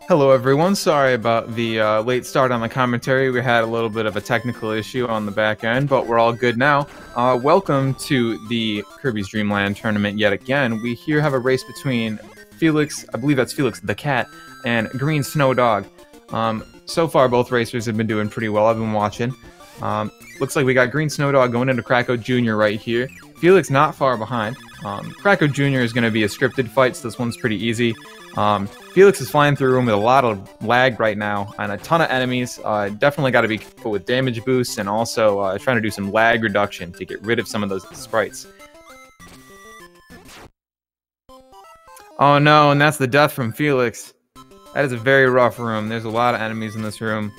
Hello everyone, sorry about the late start on the commentary. We had a little bit of a technical issue on the back end, but we're all good now. Welcome to the Kirby's DreamLand tournament yet again. We here have a race between Felix, I believe that's Felix the cat, and GreenSnowDog. So far both racers have been doing pretty well, I've been watching. Looks like we got GreenSnowDog going into Cracko Jr. right here. Felix not far behind. Cracko Jr. is going to be a scripted fight, so this one's pretty easy. Felix is flying through a room with a lot of lag right now and a ton of enemies. Definitely got to be careful with damage boosts and also trying to do some lag reduction to get rid of some of those sprites. Oh no, and that's the death from Felix. That is a very rough room. There's a lot of enemies in this room.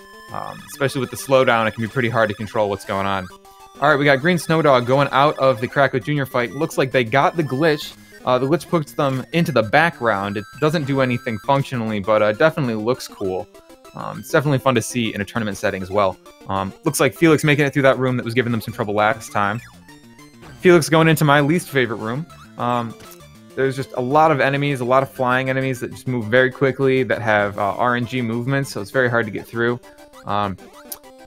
Especially with the slowdown, it can be pretty hard to control what's going on. Alright, we got GreenSnowDog going out of the Cracko Jr. fight. Looks like they got the glitch. The glitch puts them into the background. It doesn't do anything functionally, but definitely looks cool. It's definitely fun to see in a tournament setting as well. Looks like Felix making it through that room that was giving them some trouble last time. Felix going into my least favorite room. There's just a lot of enemies, a lot of flying enemies that just move very quickly, that have RNG movements, so it's very hard to get through.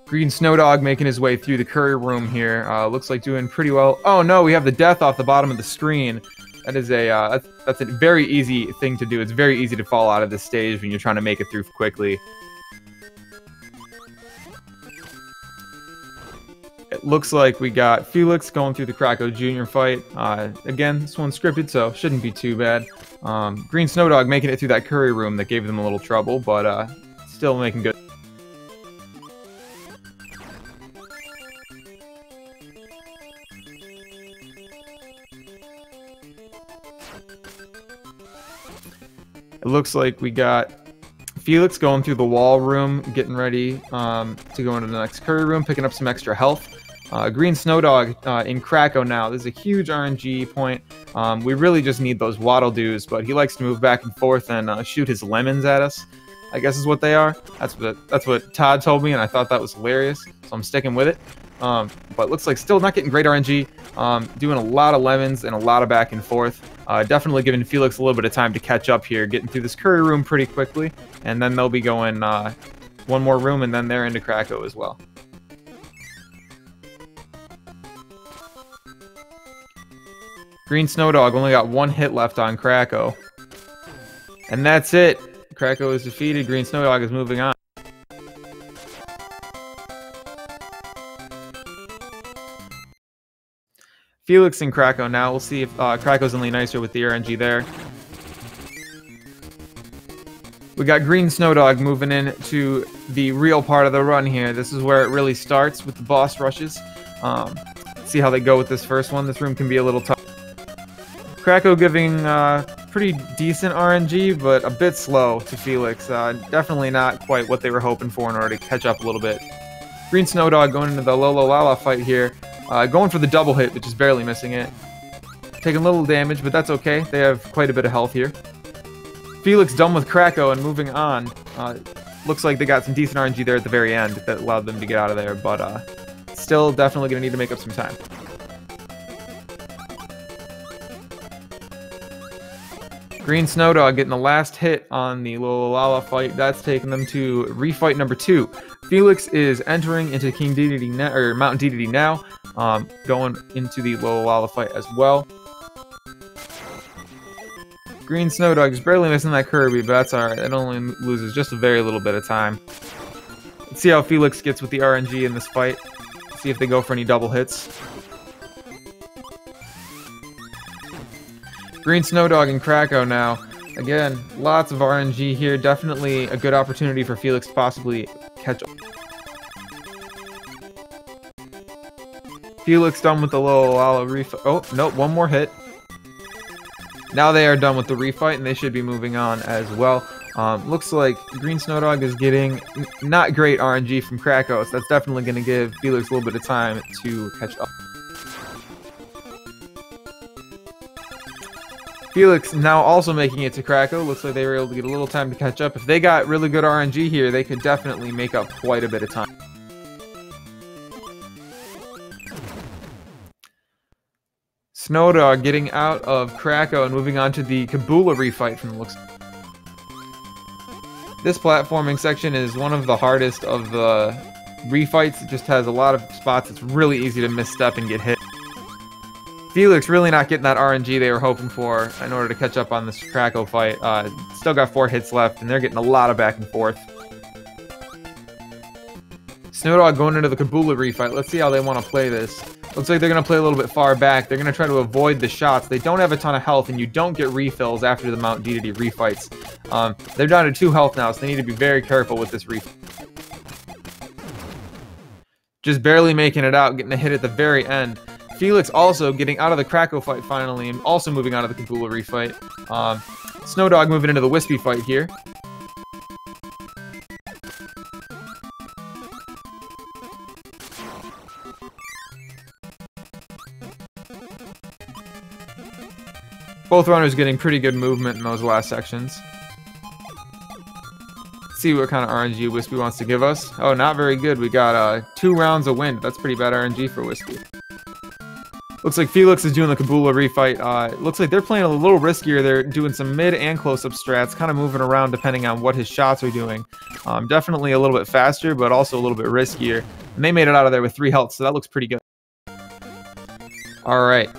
GreenSnowDog making his way through the curry room here. Looks like doing pretty well. Oh no, we have the death off the bottom of the screen. That is that's a very easy thing to do. It's very easy to fall out of this stage when you're trying to make it through quickly. It looks like we got Felix going through the Cracko Jr. fight. Again, this one's scripted, so shouldn't be too bad. GreenSnowDog making it through that curry room that gave them a little trouble, but still making good. It looks like we got Felix going through the wall room, getting ready to go into the next curry room, picking up some extra health. GreenSnowDog in Cracko now. This is a huge RNG point. We really just need those waddle doos, but he likes to move back and forth and shoot his lemons at us, I guess is what they are. That's what Todd told me, and I thought that was hilarious, so I'm sticking with it. But looks like still not getting great RNG. Doing a lot of lemons and a lot of back and forth. Definitely giving Felix a little bit of time to catch up here, getting through this curry room pretty quickly, and then they'll be going one more room, and then they're into Cracko as well. GreenSnowDog only got one hit left on Cracko. And that's it. Cracko is defeated. GreenSnowDog is moving on. Felix and Cracko now. We'll see if Cracko's only nicer with the RNG there. We got GreenSnowDog moving in to the real part of the run here. This is where it really starts with the boss rushes. See how they go with this first one. This room can be a little tough. Cracko giving pretty decent RNG, but a bit slow to Felix. Definitely not quite what they were hoping for in order to catch up a little bit. GreenSnowDog going into the Lolo Lala fight here. Going for the double hit, but just barely missing it. Taking a little damage, but that's okay. They have quite a bit of health here. Felix done with Cracko and moving on. Looks like they got some decent RNG there at the very end that allowed them to get out of there, but still definitely going to need to make up some time. GreenSnowDog getting the last hit on the Lala fight. That's taking them to refight number 2. Felix is entering into King Dedede now, or Mountain Dedede now, going into the Lala fight as well. GreenSnowDog is barely missing that Kirby, but that's alright. It only loses just a very little bit of time. Let's see how Felix gets with the RNG in this fight. See if they go for any double hits. GreenSnowDog and Cracko now. Again, lots of RNG here. Definitely a good opportunity for Felix to possibly catch up. Felix done with the Lala refight. Oh, nope, one more hit. Now they are done with the refight, and they should be moving on as well. Looks like GreenSnowDog is getting not great RNG from Cracko, so that's definitely going to give Felix a little bit of time to catch up. Felix now also making it to Cracko. Looks like they were able to get a little time to catch up. If they got really good RNG here, they could definitely make up quite a bit of time. SnowDog getting out of Cracko and moving on to the Kabula refight from the looks. This platforming section is one of the hardest of the refights. It just has a lot of spots. It's really easy to misstep and get hit. Felix really not getting that RNG they were hoping for in order to catch up on this Cracko fight. Still got 4 hits left, and they're getting a lot of back and forth. SnowDog going into the Kabula refight. Let's see how they want to play this. Looks like they're going to play a little bit far back. They're going to try to avoid the shots. They don't have a ton of health, and you don't get refills after the Mount DDD refights. They're down to 2 health now, so they need to be very careful with this refight. Just barely making it out, getting a hit at the very end. Felix also getting out of the Cracko fight finally, and also moving out of the Kabula refight. SnowDog moving into the Wispy fight here. Both runners getting pretty good movement in those last sections. Let's see what kind of RNG Wispy wants to give us. Oh, not very good. We got 2 rounds of wind. That's pretty bad RNG for Wispy. Looks like Felix is doing the Kabula refight. Looks like they're playing a little riskier. They're doing some mid and close-up strats, kind of moving around depending on what his shots are doing. Definitely a little bit faster, but also a little bit riskier. And they made it out of there with 3 health, so that looks pretty good. All right,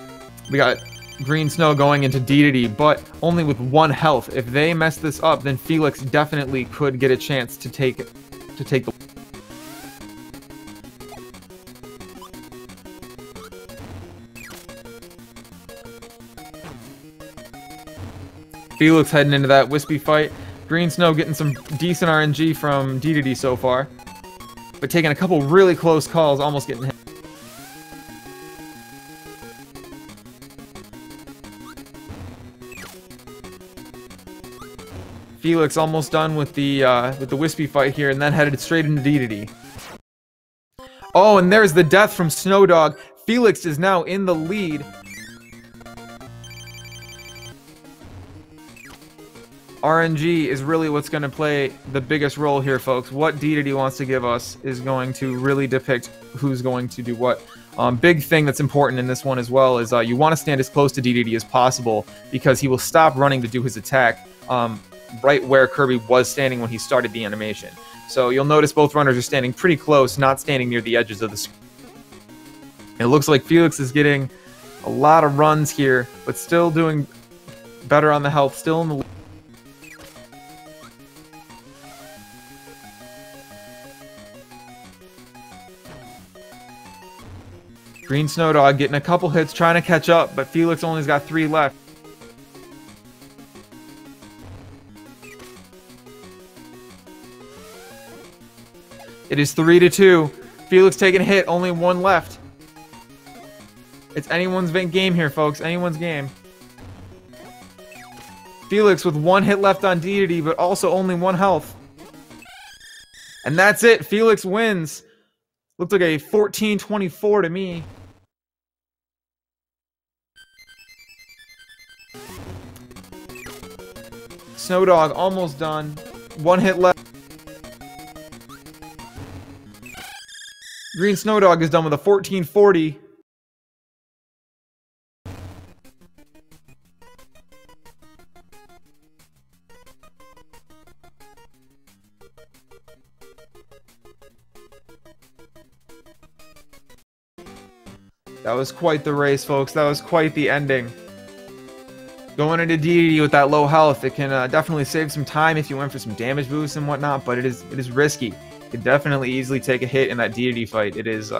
we got Green Snow going into DDD, but only with 1 health. If they mess this up, then Felix definitely could get a chance to take the. Felix heading into that Wispy fight. Green Snow getting some decent RNG from DDD so far, but taking a couple really close calls, almost getting hit. Felix almost done with the Wispy fight here, and then headed straight into DDD. Oh, and there's the death from SnowDog. Felix is now in the lead. RNG is really what's going to play the biggest role here, folks. What DDD wants to give us is going to really depict who's going to do what. Big thing that's important in this one as well is you want to stand as close to DDD as possible, because he will stop running to do his attack right where Kirby was standing when he started the animation. So you'll notice both runners are standing pretty close, not standing near the edges of the screen. It looks like Felix is getting a lot of runs here, but still doing better on the health, still in the lead. GreenSnowDog getting a couple hits, trying to catch up, but Felix only's got 3 left. It is 3-2. Felix taking a hit, only 1 left. It's anyone's game here, folks. Anyone's game. Felix with 1 hit left on DDD, but also only 1 health. And that's it. Felix wins. Looked like a 14-24 to me. SnowDog almost done. 1 hit left. GreenSnowDog is done with a 14-40. That was quite the race, folks. That was quite the ending. Going into DDD with that low health, it can definitely save some time if you went for some damage boosts and whatnot, but it is risky. You can definitely easily take a hit in that DDD fight. It is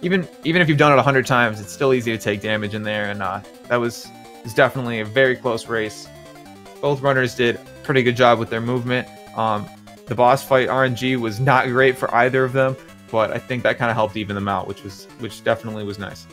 even if you've done it 100 times, it's still easy to take damage in there, and that was definitely a very close race. Both runners did a pretty good job with their movement. The boss fight RNG was not great for either of them, but I think that kind of helped even them out, which definitely was nice.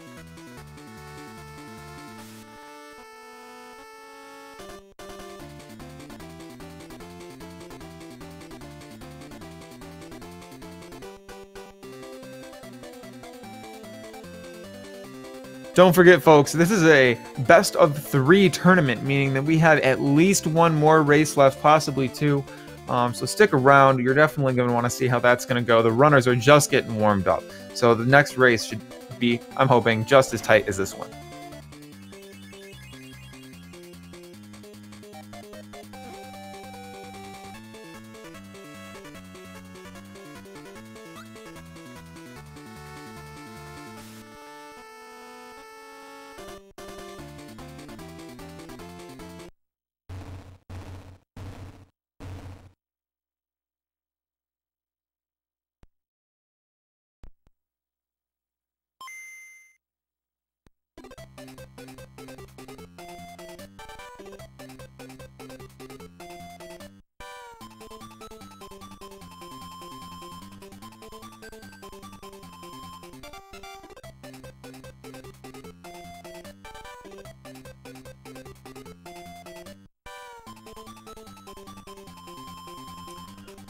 Don't forget, folks, this is a best of 3 tournament, meaning that we have at least 1 more race left, possibly 2. So stick around. You're definitely going to want to see how that's going to go. The runners are just getting warmed up. So the next race should be, I'm hoping, just as tight as this one.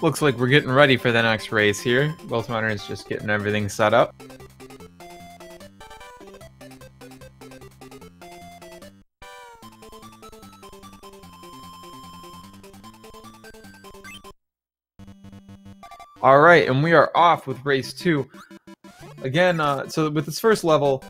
Looks like we're getting ready for the next race here. Both runners just getting everything set up. All right, and we are off with race 2. Again, so with this first level,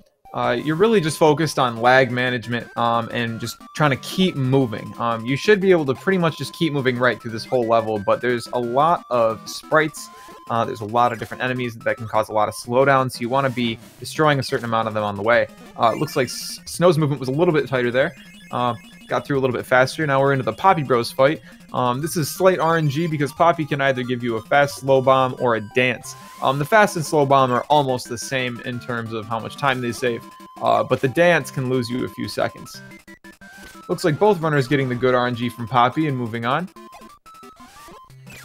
you're really just focused on lag management and just trying to keep moving. You should be able to pretty much just keep moving right through this whole level, but there's a lot of sprites. There's a lot of different enemies that can cause a lot of slowdown, so you want to be destroying a certain amount of them on the way. It looks like Snow's movement was a little bit tighter there. Got through a little bit faster. Now we're into the Poppy Bros fight. This is slight RNG because Poppy can either give you a fast slow bomb or a dance. The fast and slow bomb are almost the same in terms of how much time they save, but the dance can lose you a few seconds. Looks like both runners getting the good RNG from Poppy and moving on.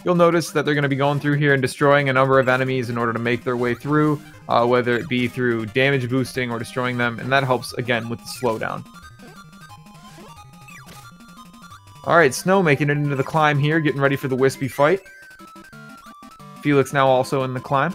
You'll notice that they're going to be going through here and destroying a number of enemies in order to make their way through, whether it be through damage boosting or destroying them, and that helps again with the slowdown. Alright, Snow making it into the climb here, getting ready for the Wispy fight. Felix now also in the climb.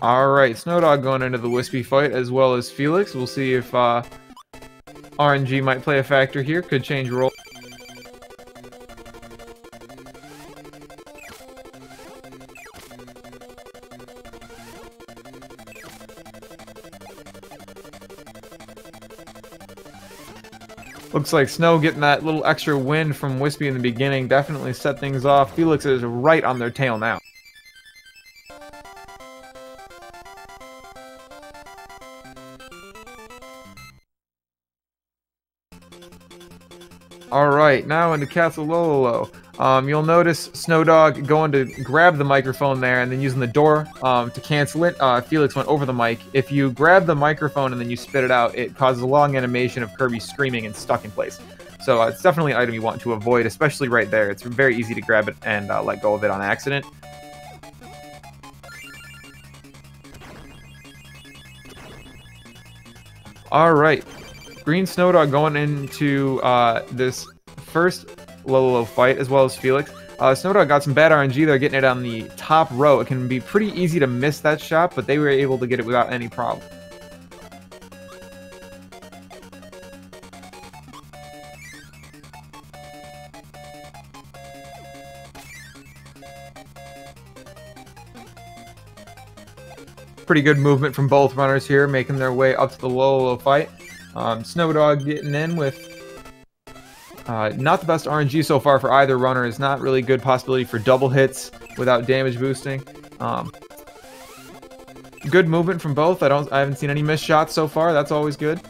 Alright, SnowDog going into the Wispy fight as well as Felix. We'll see if RNG might play a factor here, could change role. Looks like Snow getting that little extra win from Wispy in the beginning definitely set things off. Felix is right on their tail now. Alright, now into Castle Lololo. You'll notice SnowDog going to grab the microphone there and then using the door to cancel it. Felix went over the mic. If you grab the microphone and then you spit it out, it causes a long animation of Kirby screaming and stuck in place. So it's definitely an item you want to avoid, especially right there. It's very easy to grab it and let go of it on accident. Alright, GreenSnowDog going into this first Lololo fight as well as Felix. SnowDog got some bad RNG there, getting it on the top row. It can be pretty easy to miss that shot, but they were able to get it without any problem. Pretty good movement from both runners here, making their way up to the Lololo fight. SnowDog getting in with not the best RNG so far for either runner. Is not really good possibility for double hits without damage boosting. Good movement from both. I haven't seen any missed shots so far. That's always good.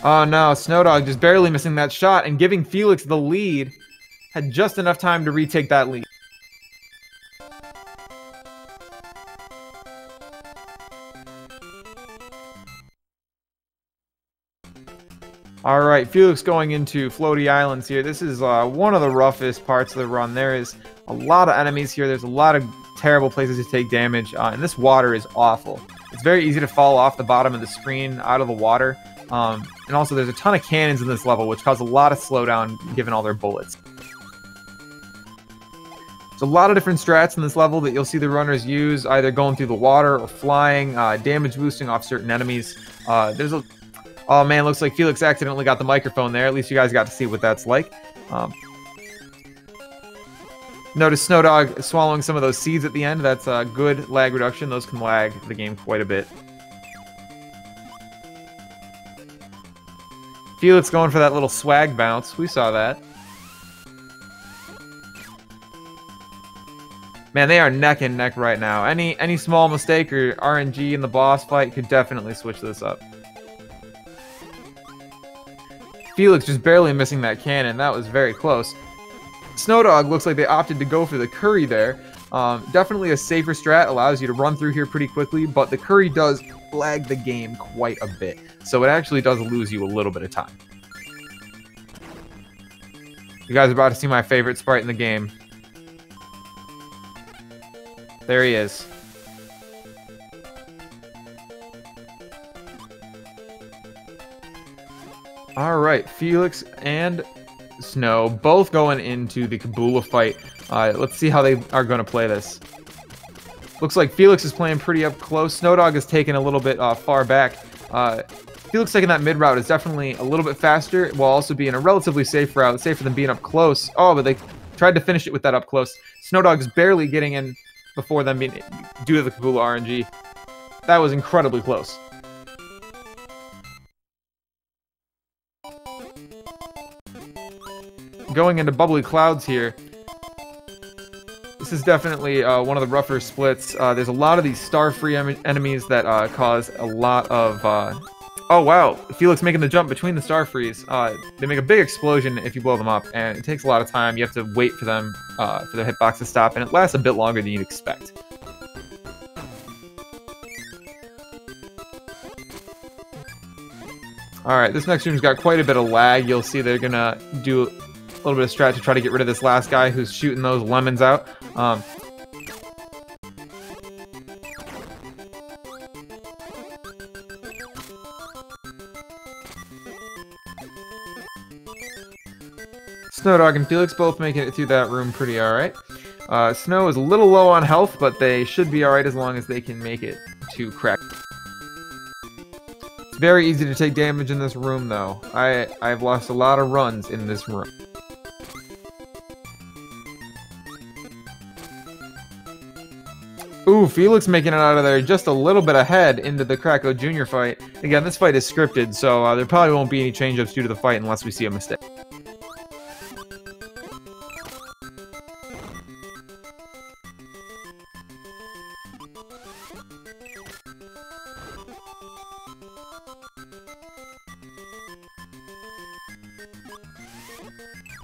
Oh no, SnowDog just barely missing that shot and giving Felix the lead. Had just enough time to retake that lead. Alright, Felix going into Floaty Islands here. This is one of the roughest parts of the run. There is a lot of enemies here. There's a lot of terrible places to take damage. And this water is awful. It's very easy to fall off the bottom of the screen out of the water. And also there's a ton of cannons in this level, which cause a lot of slowdown given all their bullets. There's a lot of different strats in this level that you'll see the runners use, either going through the water or flying, damage boosting off certain enemies. Oh man, looks like Felix accidentally got the microphone there. At least you guys got to see what that's like. Notice SnowDog swallowing some of those seeds at the end. That's a good lag reduction. Those can lag the game quite a bit. Felix going for that little swag bounce. We saw that. Man, they are neck and neck right now. Any small mistake or RNG in the boss fight could definitely switch this up. Felix just barely missing that cannon. That was very close. SnowDog looks like they opted to go for the curry there. Definitely a safer strat, allows you to run through here pretty quickly, but the curry does lag the game quite a bit. So it actually does lose you a little bit of time. You guys are about to see my favorite sprite in the game. There he is. Alright, Felix and Snow both going into the Kabula fight. Let's see how they are going to play this. Looks like Felix is playing pretty up close. SnowDog is taking a little bit far back. Felix taking that mid route is definitely a little bit faster, while also being a relatively safe route, safer than being up close. Oh, but they tried to finish it with that up close. SnowDog is barely getting in before them being due to the Kabula RNG. That was incredibly close. Going into bubbly clouds here. This is definitely one of the rougher splits. There's a lot of these star-free enemies that cause a lot of... Oh, wow. Felix making the jump between the star-frees. They make a big explosion if you blow them up, and it takes a lot of time. You have to wait for them, for the hitbox to stop, and it lasts a bit longer than you'd expect. Alright, this next room's got quite a bit of lag. You'll see they're gonna do a little bit of strat to try to get rid of this last guy who's shooting those lemons out. SnowDog and Felix both making it through that room pretty alright. Snow is a little low on health, but they should be alright as long as they can make it to Cracko. It's very easy to take damage in this room, though. I've lost a lot of runs in this room. Ooh, Felix making it out of there just a little bit ahead into the Cracko Jr. fight. Again, this fight is scripted, so there probably won't be any change-ups due to the fight unless we see a mistake.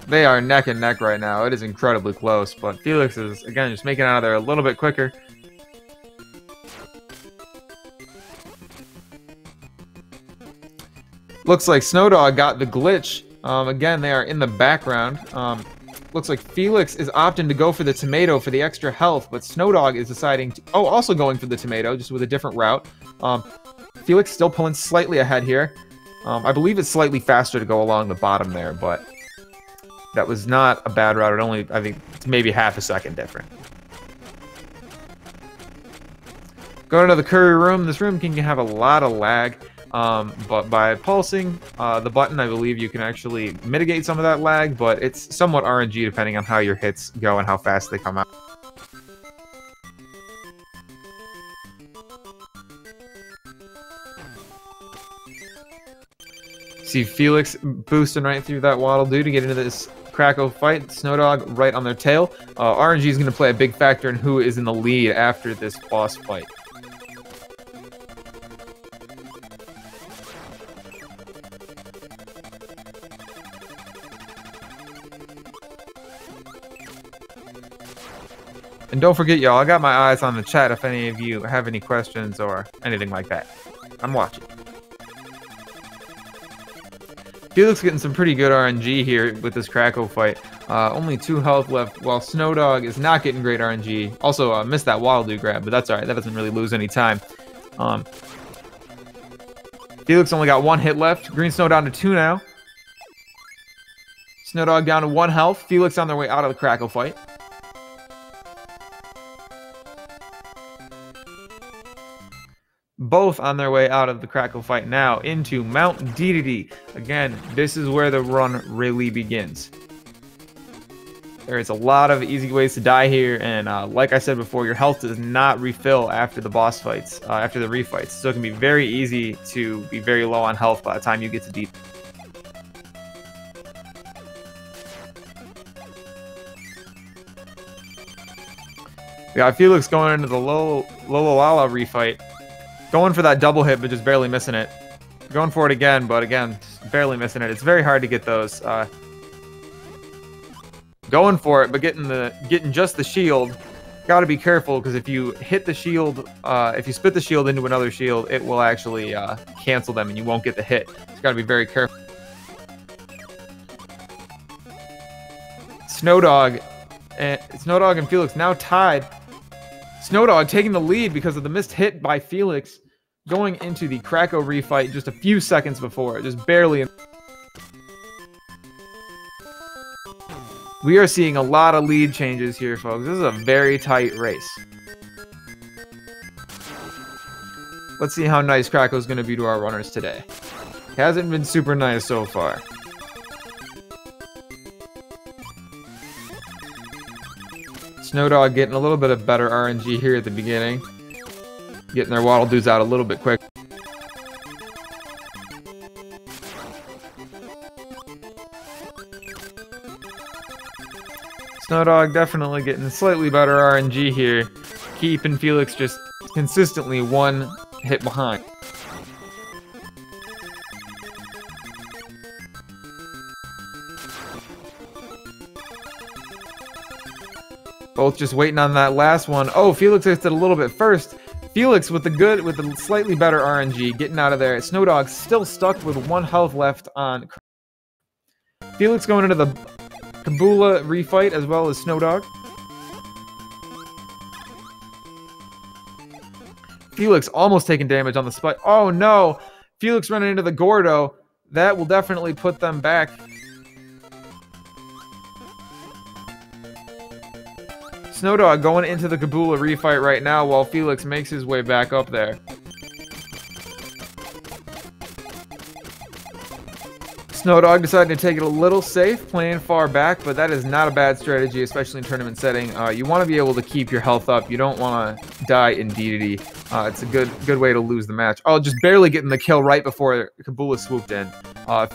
They are neck and neck right now. It is incredibly close, but Felix is, again, just making it out of there a little bit quicker. Looks like SnowDog got the glitch. Again, they are in the background. Looks like Felix is opting to go for the tomato for the extra health, but SnowDog is deciding to... Oh, also going for the tomato, just with a different route. Felix still pulling slightly ahead here. I believe it's slightly faster to go along the bottom there, but... that was not a bad route. It only, I think, it's maybe half a second different. Going to the curry room. This room can have a lot of lag, but by pulsing the button, I believe you can actually mitigate some of that lag, but it's somewhat RNG depending on how your hits go and how fast they come out. See Felix boosting right through that Waddle Doo to get into this Cracko fight. SnowDog right on their tail. RNG is going to play a big factor in who is in the lead after this boss fight. And don't forget, y'all, I got my eyes on the chat if any of you have any questions or anything like that. I'm watching. Felix getting some pretty good RNG here with this Cracko fight. Only 2 health left, while SnowDog is not getting great RNG. Also, missed that Waddle Doo grab, but that's alright. That doesn't really lose any time. Felix only got 1 hit left. GreenSnow down to 2 now. SnowDog down to 1 health. Felix on their way out of the Cracko fight. Both on their way out of the Cracko fight now into Mount DDD. Again, this is where the run really begins. There's a lot of easy ways to die here, and like I said before, your health does not refill after the boss fights, after the refights. So it can be very easy to be very low on health by the time you get to deep. We got Felix going into the Lololala refight. Going for that double hit, but just barely missing it. Going for it again, but again, barely missing it. It's very hard to get those. Going for it, but getting just the shield. Got to be careful, because if you hit the shield, if you spit the shield into another shield, it will actually cancel them, and you won't get the hit. You got to be very careful. SnowDog and Felix now tied. SnowDog taking the lead because of the missed hit by Felix, going into the Cracko refight just a few seconds before, just barely. We are seeing a lot of lead changes here, folks. This is a very tight race. Let's see how nice Cracko's going to be to our runners today. Hasn't been super nice so far. SnowDog getting a little bit of better RNG here at the beginning. Getting their Waddle Doos out a little bit quick. SnowDog definitely getting slightly better RNG here. Keeping Felix just consistently one hit behind. Both just waiting on that last one. Oh, Felix hits it a little bit first. Felix with the slightly better RNG getting out of there. SnowDog still stuck with 1 health left on. Felix going into the Kabula refight as well as SnowDog. Felix almost taking damage on the spike. Oh no! Felix running into the Gordo. That will definitely put them back. SnowDog going into the Kabula refight right now while Felix makes his way back up there. SnowDog decided to take it a little safe, playing far back, but that is not a bad strategy, especially in tournament setting. You want to be able to keep your health up. You don't want to die in DDD. It's a good way to lose the match. Oh, just barely getting the kill right before Kabula swooped in.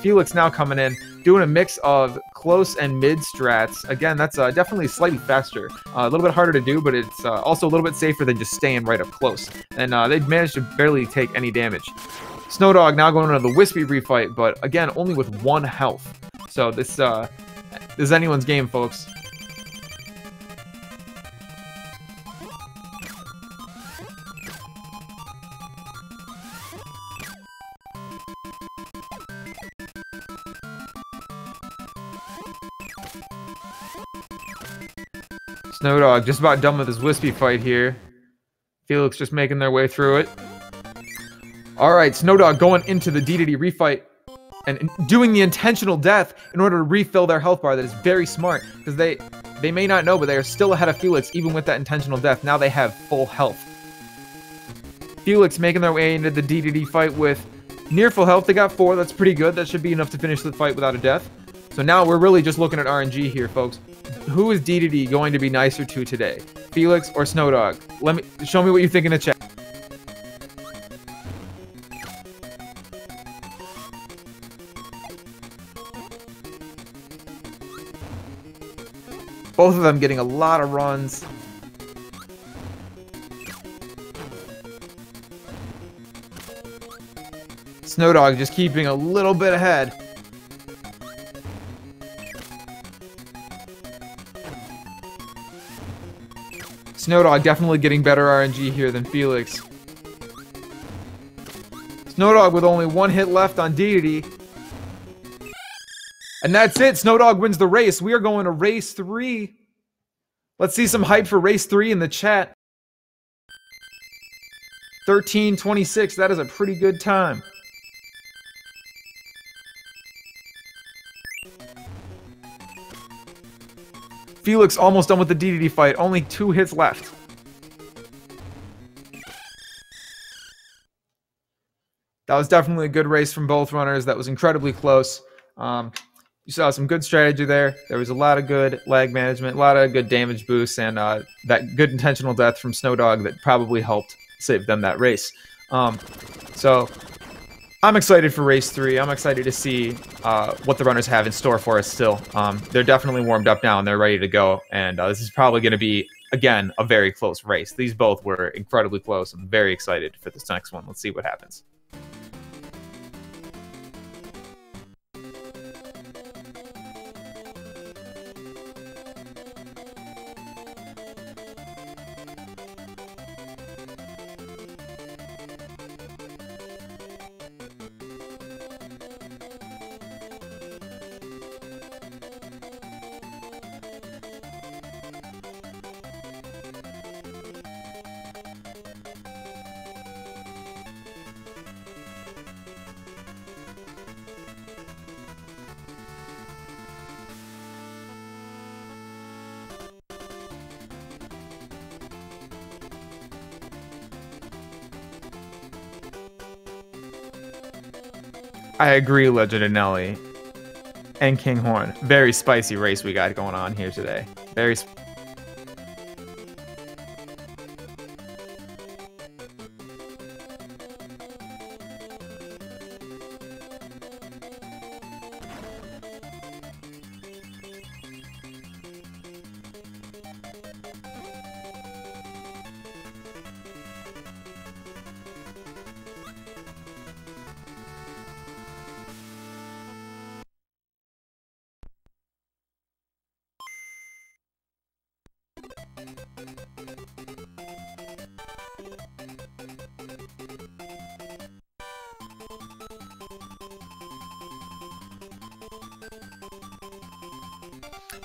Felix now coming in, doing a mix of close and mid strats. Again, that's definitely slightly faster. A little bit harder to do, but it's also a little bit safer than just staying right up close. And they've managed to barely take any damage. SnowDog now going into the Wispy refight, but again, only with 1 health. So this is anyone's game, folks. SnowDog just about done with his Wispy fight here. Felix just making their way through it. Alright, SnowDog going into the DDD refight and doing the intentional death in order to refill their health bar. That is very smart, because they may not know, but they are still ahead of Felix even with that intentional death. Now they have full health. Felix making their way into the DDD fight with near full health. They got 4. That's pretty good. That should be enough to finish the fight without a death. So now we're really just looking at RNG here, folks. Who is DDD going to be nicer to today? Felix or SnowDog? Show me what you think in the chat. Both of them getting a lot of runs. SnowDog just keeping a little bit ahead. SnowDog definitely getting better RNG here than Felix. SnowDog with only 1 hit left on DDD. And that's it. SnowDog wins the race. We are going to race 3. Let's see some hype for race 3 in the chat. 13:26. That is a pretty good time. Felix almost done with the DDD fight. Only 2 hits left. That was definitely a good race from both runners. That was incredibly close. You saw some good strategy there. There was a lot of good lag management, a lot of good damage boosts, and that good intentional death from SnowDog that probably helped save them that race. So I'm excited for race 3. I'm excited to see what the runners have in store for us still. They're definitely warmed up now and they're ready to go. And this is probably going to be, again, a very close race. These both were incredibly close. I'm very excited for this next one. Let's see what happens. I agree, Legend of Nelly and Kinghorn. Very spicy race we got going on here today. Very.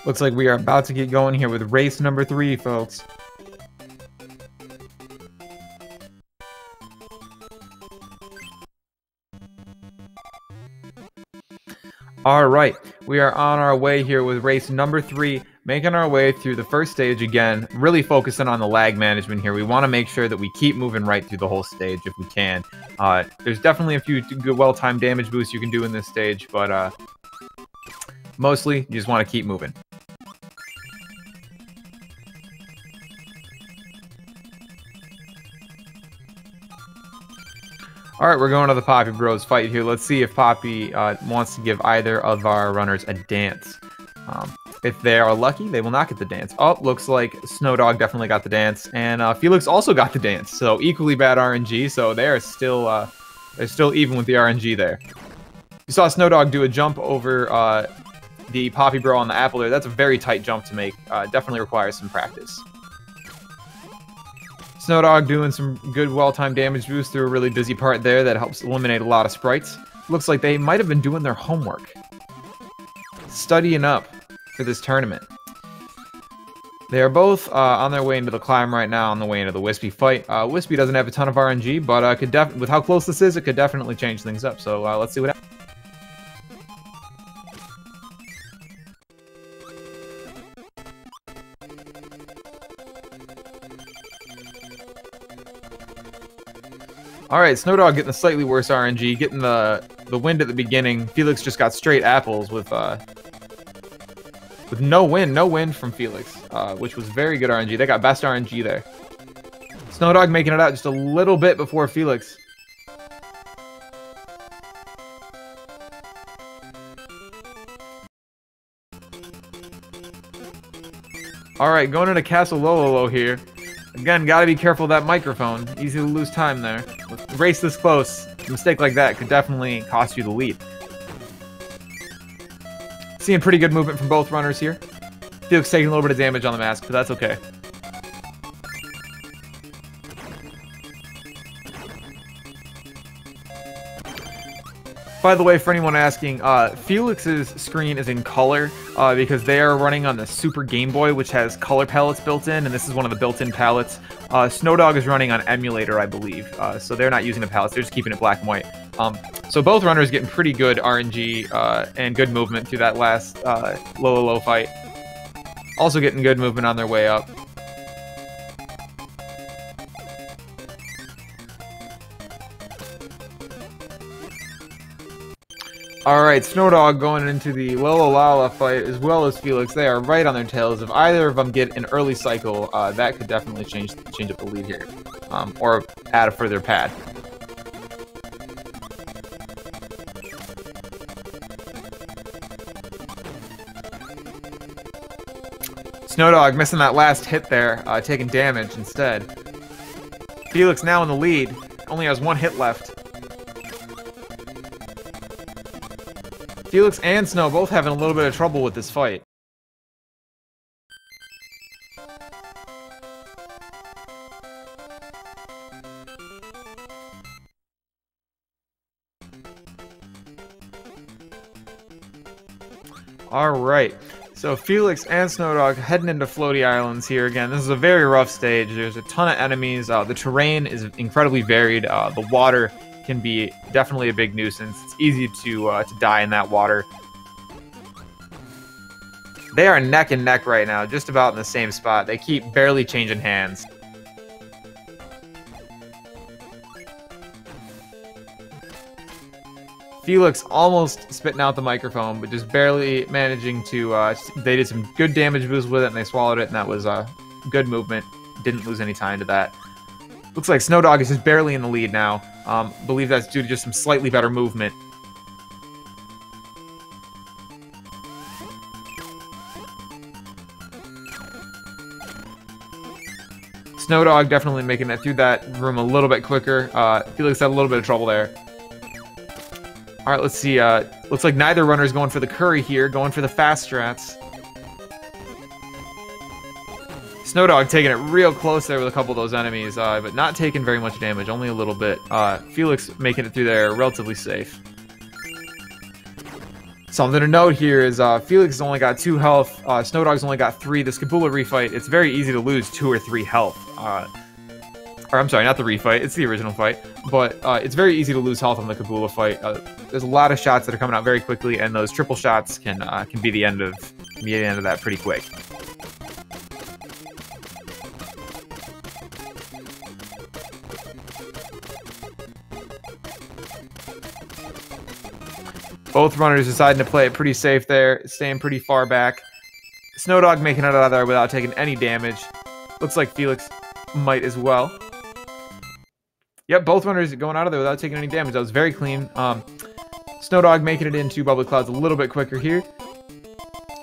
Looks like we are about to get going here with race number 3, folks. All right, we are on our way here with race number 3, making our way through the first stage again, really focusing on the lag management here. We want to make sure that we keep moving right through the whole stage if we can. There's definitely a few good well-timed damage boosts you can do in this stage, but mostly you just want to keep moving. Alright, we're going to the Poppy Bros fight here. Let's see if Poppy wants to give either of our runners a dance. If they are lucky, they will not get the dance. Oh, looks like SnowDog definitely got the dance, and Felix also got the dance. So equally bad RNG, so they're still even with the RNG there. You saw SnowDog do a jump over the Poppy Bro on the apple there. That's a very tight jump to make. Definitely requires some practice. SnowDog doing some good well-timed damage boost through a really busy part there that helps eliminate a lot of sprites. Looks like they might have been doing their homework. Studying up for this tournament. They are both on their way into the climb right now, on the way into the Wispy fight. Wispy doesn't have a ton of RNG, but with how close this is, it could definitely change things up. So let's see what happens. Alright, SnowDog getting the slightly worse RNG, getting the wind at the beginning. Felix just got straight apples with no wind from Felix, which was very good RNG. They got best RNG there. SnowDog making it out just a little bit before Felix. Alright, going into Castle Lololo here. Again, gotta be careful of that microphone. Easy to lose time there. With a race this close, a mistake like that could definitely cost you the lead. Seeing pretty good movement from both runners here. Felix taking a little bit of damage on the mask, but that's okay. By the way, for anyone asking, Felix's screen is in color because they are running on the Super Game Boy, which has color palettes built in, and this is one of the built-in palettes. SnowDog is running on emulator, I believe, so they're not using the palettes, they're just keeping it black and white. So both runners getting pretty good RNG and good movement through that last low fight. Also getting good movement on their way up. Alright, SnowDog going into the Lololala fight as well as Felix. They are right on their tails. If either of them get an early cycle, that could definitely change up the lead here. Or add a further pad. SnowDog missing that last hit there, taking damage instead. Felix now in the lead, only has one hit left. Felix and Snow both having a little bit of trouble with this fight. Alright, so Felix and SnowDog heading into Floaty Islands here again. This is a very rough stage. There's a ton of enemies. The terrain is incredibly varied. The water can be definitely a big nuisance. It's easy to die in that water. They are neck and neck right now, just about in the same spot. They keep barely changing hands. Felix almost spitting out the microphone, but just barely managing to, they did some good damage boost with it, and they swallowed it, and that was good movement. Didn't lose any time to that. Looks like SnowDog is just barely in the lead now. Believe that's due to just some slightly better movement. SnowDog definitely making it through that room a little bit quicker. Felix had a little bit of trouble there. Alright, let's see. Looks like neither runner is going for the curry here, going for the fast strats. SnowDog taking it real close there with a couple of those enemies, but not taking very much damage, only a little bit. Felix making it through there relatively safe. Something to note here is Felix has only got 2 health, SnowDog's only got 3. This Kabula refight, it's very easy to lose 2 or 3 health. Or I'm sorry, not the refight, it's the original fight. But it's very easy to lose health on the Kabula fight. There's a lot of shots that are coming out very quickly, and those triple shots can be the end of that pretty quick. Both runners deciding to play it pretty safe there, staying pretty far back. SnowDog making it out of there without taking any damage. Looks like Felix might as well. Yep, both runners going out of there without taking any damage. That was very clean. SnowDog making it into Bubbly Clouds a little bit quicker here.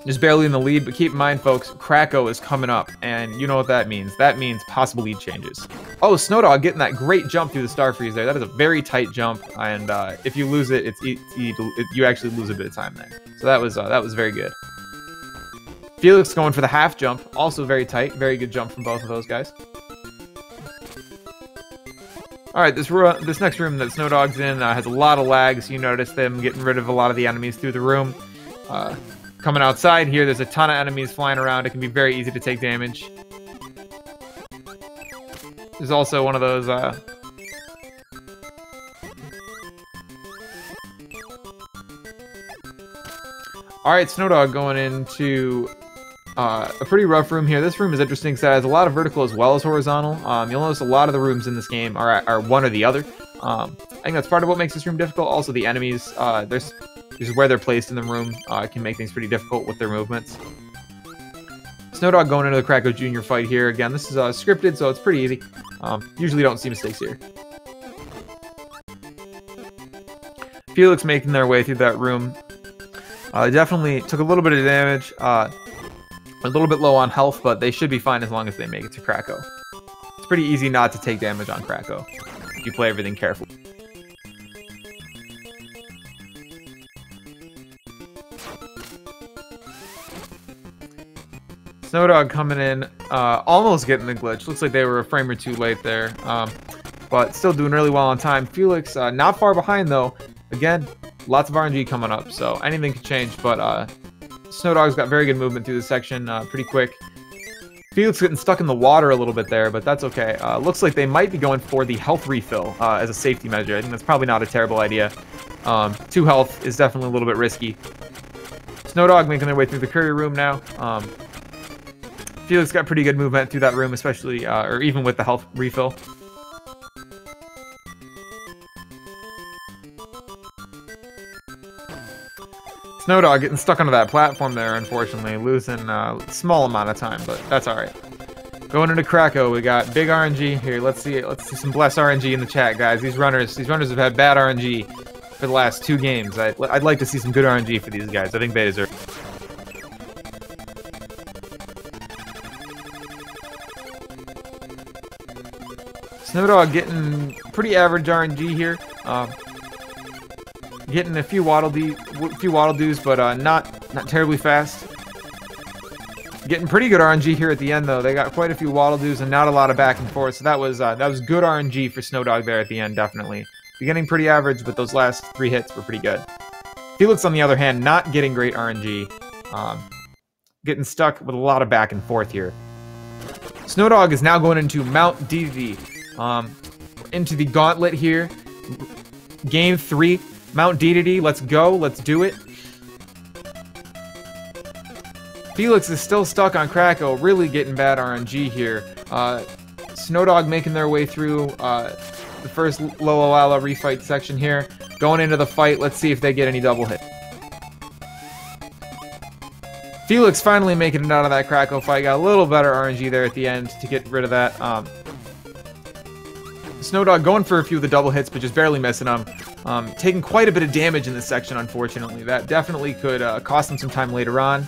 Just barely in the lead, but keep in mind, folks, Cracko is coming up, and you know what that means. That means possible lead changes. Oh, SnowDog getting that great jump through the Star Freeze there. That is a very tight jump, and if you lose it, you actually lose a bit of time there. So that was very good. Felix going for the half jump, also very tight. Very good jump from both of those guys. All right, this next room that SnowDog's in has a lot of lag, so you notice them getting rid of a lot of the enemies through the room. Coming outside here, there's a ton of enemies flying around. It can be very easy to take damage. There's also one of those... Alright, SnowDog going into a pretty rough room here. This room is interesting because it has a lot of vertical as well as horizontal. You'll notice a lot of the rooms in this game are one or the other. I think that's part of what makes this room difficult. Also, the enemies, there's where they're placed in the room can make things pretty difficult with their movements. SnowDog going into the Cracko Jr. fight here. Again, this is scripted, so it's pretty easy. Usually don't see mistakes here. Felix making their way through that room. Definitely took a little bit of damage. A little bit low on health, but they should be fine as long as they make it to Cracko. It's pretty easy not to take damage on Cracko if you play everything carefully. SnowDog coming in, almost getting the glitch. Looks like they were a frame or two late there, but still doing really well on time. Felix not far behind though. Again, lots of RNG coming up, so anything could change. But SnowDog's got very good movement through this section, pretty quick. Felix getting stuck in the water a little bit there, but that's okay. Looks like they might be going for the health refill as a safety measure. I think that's probably not a terrible idea. 2 health is definitely a little bit risky. SnowDog making their way through the Kirby room now. Felix got pretty good movement through that room, especially, or even with the health refill. SnowDog getting stuck onto that platform there, unfortunately, losing a small amount of time, but that's alright. Going into Cracko, we got big RNG here. Let's see some blessed RNG in the chat, guys. These runners have had bad RNG for the last 2 games. I'd like to see some good RNG for these guys. I think they deserve it. SnowDog getting pretty average RNG here. Getting a few waddle doos, but not terribly fast. Getting pretty good RNG here at the end though. They got quite a few waddle doos and not a lot of back and forth. So that was good RNG for SnowDog there at the end, definitely. Beginning pretty average, but those last 3 hits were pretty good. Felix, on the other hand, not getting great RNG. Getting stuck with a lot of back and forth here. SnowDog is now going into Mount DDD. Into the gauntlet here. Game 3. Mount DDD. Let's go. Let's do it. Felix is still stuck on Cracko. Really getting bad RNG here. SnowDog making their way through the first Loa Lala refight section here. Going into the fight, let's see if they get any double hit. Felix finally making it out of that Cracko fight. Got a little better RNG there at the end to get rid of that. SnowDog going for a few of the double hits, but just barely missing them. Taking quite a bit of damage in this section, unfortunately. That definitely could cost him some time later on.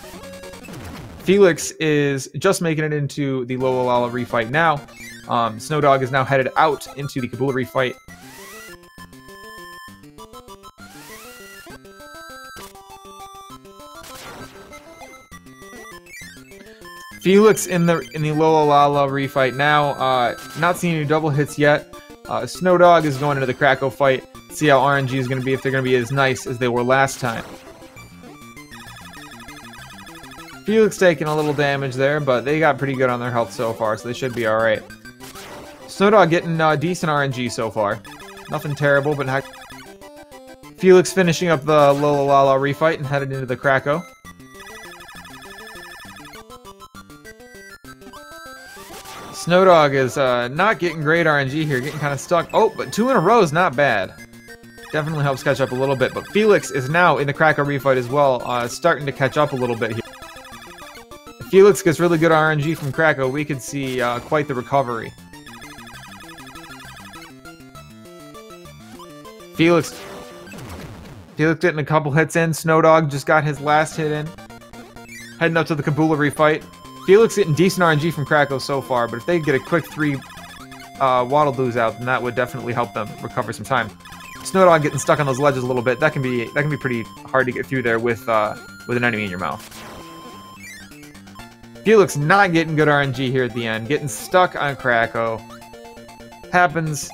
Felix is just making it into the Lolalala refight now. SnowDog is now headed out into the Kabula refight. Felix in the Lolalala refight now. Not seeing any double hits yet. SnowDog is going into the Cracko fight. See how RNG is going to be, if they're going to be as nice as they were last time. Felix taking a little damage there, but they got pretty good on their health so far, so they should be alright. SnowDog getting decent RNG so far. Nothing terrible, but heck. Felix finishing up the Lolalala refight and headed into the Cracko. SnowDog is not getting great RNG here, getting kind of stuck. Oh, but 2 in a row is not bad. Definitely helps catch up a little bit, but Felix is now in the Cracko refight as well, starting to catch up a little bit here. If Felix gets really good RNG from Cracko, we could see quite the recovery. Felix getting a couple hits in. SnowDog just got his last hit in. Heading up to the Kabula refight. Felix getting decent RNG from Cracko so far, but if they get a quick 3 Waddle-Doos out, then that would definitely help them recover some time. SnowDog getting stuck on those ledges a little bit. That can be pretty hard to get through there with an enemy in your mouth. Felix not getting good RNG here at the end, getting stuck on Cracko. Happens,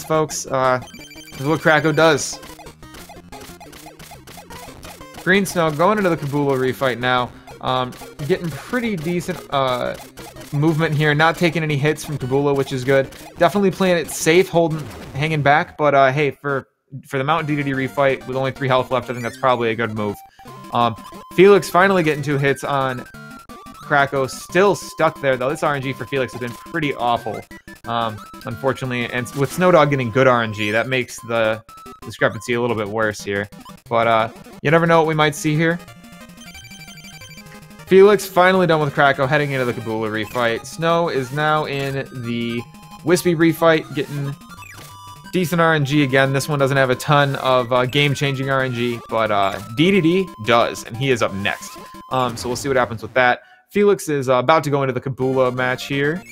folks. This is what Cracko does. GreenSnow going into the Kabula refight now. Getting pretty decent movement here, not taking any hits from Kabula, which is good. Definitely playing it safe, hanging back, but hey, for the Mount DDD refight with only 3 health left, I think that's probably a good move. Felix finally getting 2 hits on Cracko, still stuck there though. This RNG for Felix has been pretty awful, unfortunately, and with SnowDog getting good RNG, that makes the discrepancy a little bit worse here. But you never know what we might see here. Felix finally done with Cracko, heading into the Kabula refight. Snow is now in the Wispy refight, getting decent RNG again. This one doesn't have a ton of game-changing RNG, but DDD does, and he is up next. So we'll see what happens with that. Felix is about to go into the Kabula match here.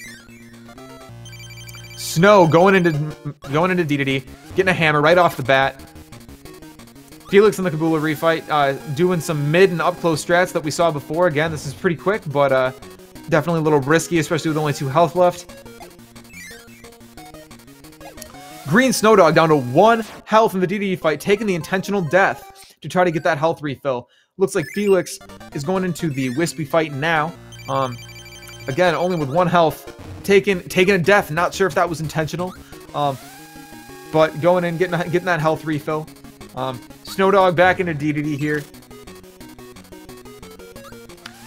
Snow going into DDD, getting a hammer right off the bat. Felix in the Kabula refight, doing some mid and up-close strats that we saw before. Again, this is pretty quick, but definitely a little risky, especially with only 2 health left. GreenSnowDog down to 1 health in the DDD fight, taking the intentional death to try to get that health refill. Looks like Felix is going into the Wispy fight now. Again, only with 1 health, taking a death. Not sure if that was intentional, but going in, getting that health refill. SnowDog back into DDD here.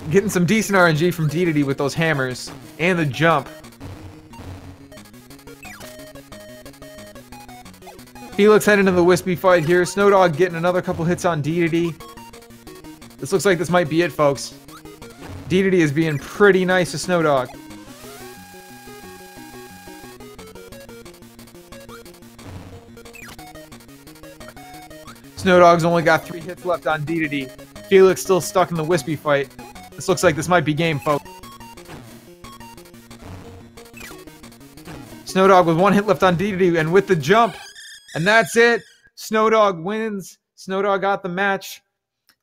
Getting some decent RNG from DDD with those hammers and the jump. Felix heading into the Wispy fight here. SnowDog getting another couple hits on DDD. This looks like this might be it, folks. DDD is being pretty nice to SnowDog. SnowDog's only got 3 hits left on DDD. Felix still stuck in the Wispy fight. This looks like this might be game, folks. SnowDog with 1 hit left on DDD and with the jump. And that's it. SnowDog wins. SnowDog got the match.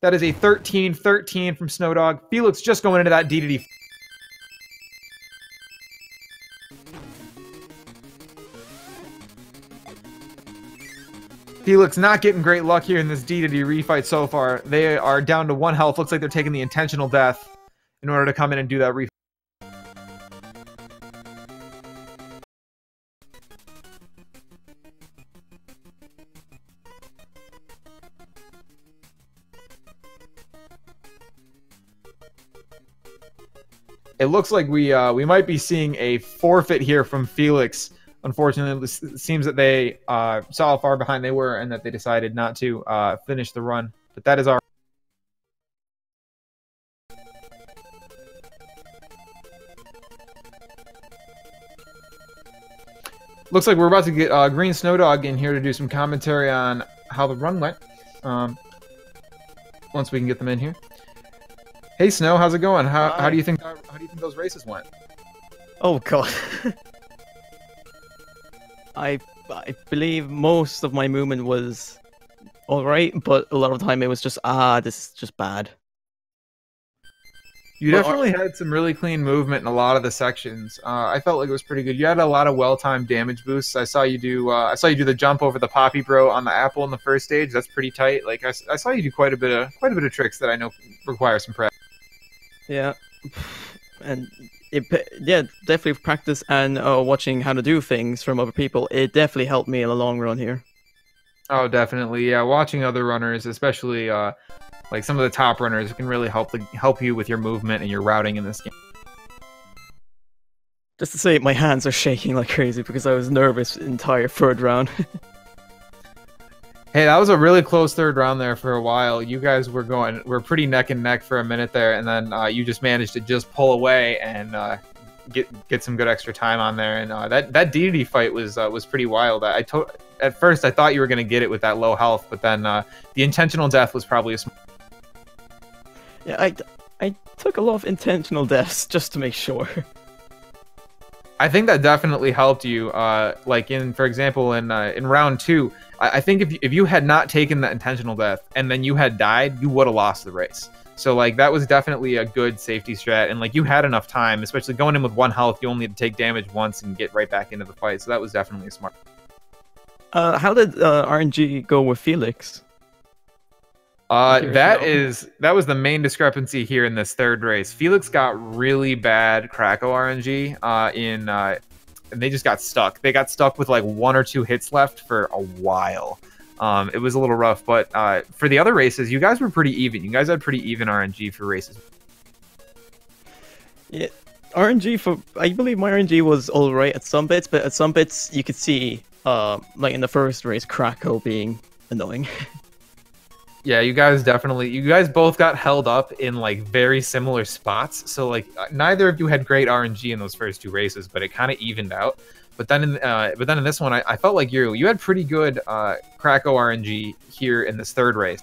That is a 13-13 from SnowDog. Felix just going into that DDD. Felix not getting great luck here in this DDD refight so far. They are down to 1 health. Looks like they're taking the intentional death in order to come in and do that refight. It looks like we might be seeing a forfeit here from Felix. unfortunately, it seems that they saw how far behind they were and that they decided not to finish the run. But that is our. Looks like we're about to get GreenSnowDog in here to do some commentary on how the run went. Once we can get them in here. Hey Snow, how's it going? How do you think those races went? Oh god. I believe most of my movement was alright, but a lot of the time it was just this is just bad. You definitely had some really clean movement in a lot of the sections. I felt like it was pretty good. You had a lot of well-timed damage boosts. I saw you do the jump over the Poppy Bro on the apple in the first stage. That's pretty tight. Like I saw you do quite a bit of tricks that I know require some practice. Yeah, and definitely practice and watching how to do things from other people. It definitely helped me in the long run here. Oh, definitely. Yeah, watching other runners, especially like some of the top runners, can really help you with your movement and your routing in this game. Just to say, my hands are shaking like crazy because I was nervous the entire third round. Hey, that was a really close third round there for a while. You guys were pretty neck and neck for a minute there, and then you just managed to just pull away and get some good extra time on there. And that deity fight was pretty wild. At first I thought you were gonna get it with that low health, but then the intentional death was probably a. Yeah, I took a lot of intentional deaths just to make sure. I think that definitely helped you. Like for example, in round 2, I think if you had not taken that intentional death and then you had died, you would have lost the race. So like that was definitely a good safety strat, and like you had enough time, especially going in with 1 health. You only had to take damage once and get right back into the fight. So that was definitely smart. How did RNG go with Felix? That was the main discrepancy here in this third race. Felix got really bad Cracko RNG and they just got stuck. They got stuck with like 1 or 2 hits left for a while. It was a little rough, but for the other races, you guys were pretty even. You guys had pretty even RNG for races. Yeah, I believe my RNG was all right at some bits, but at some bits you could see, like in the first race, Cracko being annoying. Yeah, you guys both got held up in like very similar spots. So like neither of you had great RNG in those first 2 races, but it kind of evened out. But then in this one, I felt like you had pretty good Cracko RNG here in this third race.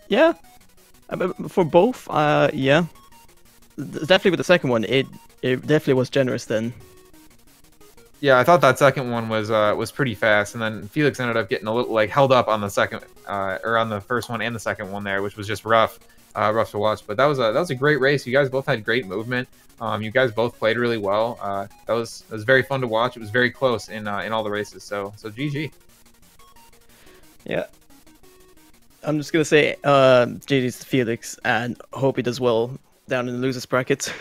Yeah, for both, yeah. Definitely with the second one, it definitely was generous then. Yeah, I thought that second one was pretty fast, and then Felix ended up getting a little like held up on the second or on the first one and the second one there, which was just rough to watch. But that was a great race. You guys both had great movement. You guys both played really well. That was very fun to watch. It was very close in all the races. So GG. Yeah, I'm just gonna say GG's to Felix, and hope he does well down in the losers brackets.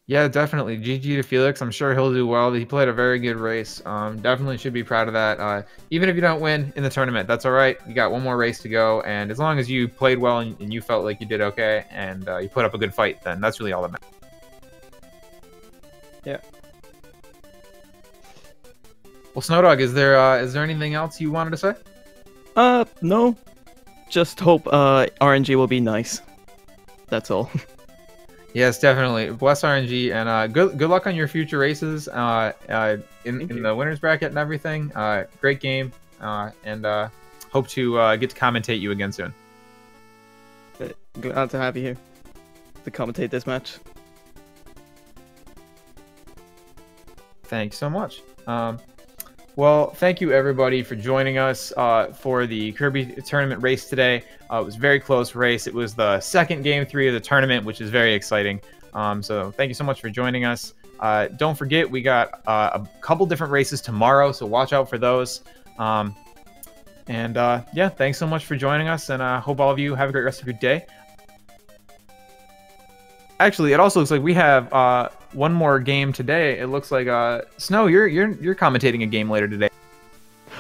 Yeah, definitely. GG to Felix. I'm sure he'll do well. He played a very good race. Definitely should be proud of that. Even if you don't win in the tournament, that's all right. You got 1 more race to go, and as long as you played well and you felt like you did okay, and you put up a good fight, then that's really all that matters. Yeah. Well, SnowDog, is there anything else you wanted to say? No. Just hope RNG will be nice. That's all. Yes, definitely. Bless RNG, and good luck on your future races in the winners bracket and everything. Great game, and hope to get to commentate you again soon. Glad to have you here to commentate this match. Thanks so much. Well, thank you everybody for joining us for the Kirby tournament race today. It was a very close race. It was the second game 3 of the tournament, which is very exciting. So thank you so much for joining us. Don't forget, we got a couple different races tomorrow, so watch out for those. Yeah, thanks so much for joining us, and I hope all of you have a great rest of your day. Actually, it also looks like we have 1 more game today. It looks like Snow, you're commentating a game later today.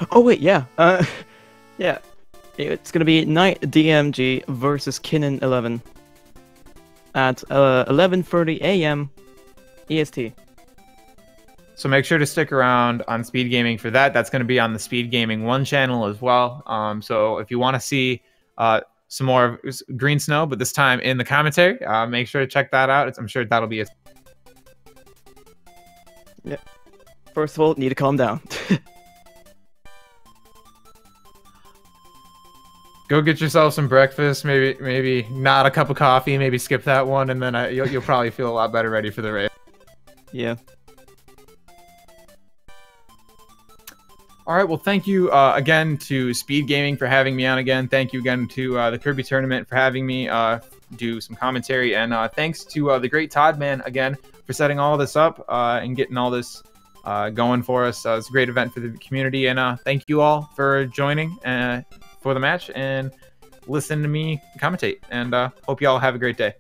Oh wait, yeah. Yeah. It's gonna be Knight DMG versus Kinnan 11 at 11:30 a.m. EST. So make sure to stick around on Speed Gaming for that. That's going to be on the Speed Gaming 1 channel as well. So if you want to see some more of Green Snow, but this time in the commentary, make sure to check that out. I'm sure that'll be Yeah. First of all, need to calm down. Go get yourself some breakfast. Maybe not a cup of coffee. Maybe skip that one, and then you'll probably feel a lot better ready for the race. Yeah. All right. Well, thank you again to Speed Gaming for having me on again. Thank you again to the Kirby tournament for having me do some commentary, and thanks to the great Todd Man again for setting all this up and getting all this going for us. It's a great event for the community, and thank you all for joining for the match and listen to me commentate. And hope you all have a great day.